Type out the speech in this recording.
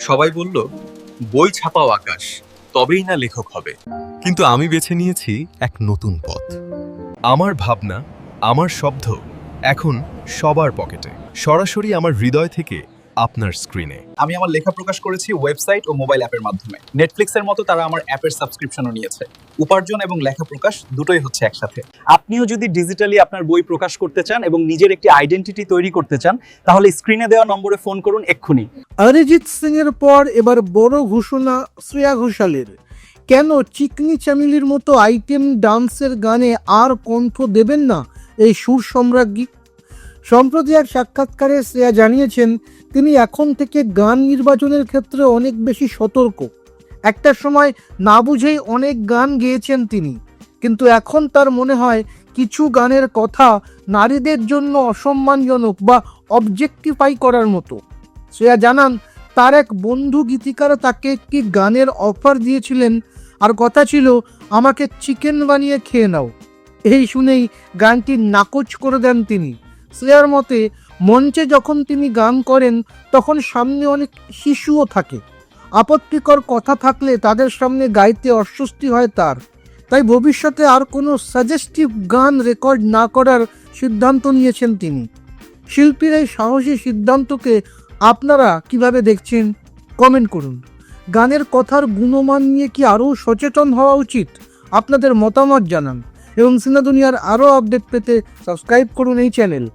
সবাই বলল বই ছাপাও আকাশ, তবেই না লেখক হবে। কিন্তু আমি বেছে নিয়েছি এক নতুন পথ। আমার ভাবনা, আমার শব্দ এখন সবার পকেটে, সরাসরি আমার হৃদয় থেকে আপনার স্ক্রিনে। আমি আমার লেখা প্রকাশ করেছি ওয়েবসাইট ও মোবাইল অ্যাপের মাধ্যমে। নেটফ্লিক্সের মতো তারা আমার অ্যাপের সাবস্ক্রিপশনও নিয়েছে। উপার্জন এবং লেখা প্রকাশ দুটোই হচ্ছে একসাথে। আপনিও যদি ডিজিটালি আপনার বই প্রকাশ করতে চান এবং নিজের একটি আইডেন্টিটি তৈরি করতে চান, তাহলে স্ক্রিনে দেওয়া নম্বরে ফোন করুন এক্ষুনি। অরিজিৎ সিং এর পর এবার বড় ঘোষণা শ্রেয়া ঘোষালের। কেন চিকনি চামেলির মতো আইটেম ডান্সের গানে আর কণ্ঠ দেবেন না এই সুর সম্রাজ্ঞী? সম্প্রতি এক সাক্ষাৎকারে শ্রেয়া জানিয়েছেন তিনি এখন থেকে গান নির্বাচনের ক্ষেত্রে অনেক বেশি সতর্ক। একটা সময় না বুঝেই অনেক গান গেয়েছেন তিনি, কিন্তু এখন তার মনে হয় কিছু গানের কথা নারীদের জন্য অসম্মানজনক বা অবজেক্টিফাই করার মতো। শ্রেয়া জানান তার এক বন্ধু গীতিকার তাকে একটি গানের অফার দিয়েছিলেন, আর কথা ছিল আমাকে চিকেন বানিয়ে খেয়ে নাও। এই শুনেই গানটি নাকচ করে দেন তিনি। শ্রেয়ার মতে মঞ্চে যখন তিনি গান করেন তখন সামনে অনেক শিশুও থাকে, আপত্তিকর কথা থাকলে তাদের সামনে গাইতে অস্বস্তি হয় তার। তাই ভবিষ্যতে আর কোনো সাজেস্টিভ গান রেকর্ড না করার সিদ্ধান্ত নিয়েছেন তিনি। শিল্পীর এই সাহসী সিদ্ধান্তকে আপনারা কিভাবে দেখছেন কমেন্ট করুন। গানের কথার গুণমান নিয়ে কি আরও সচেতন হওয়া উচিত? আপনাদের মতামত জানান এবং সিনেদুনিয়ার আরও আপডেট পেতে সাবস্ক্রাইব করুন এই চ্যানেল।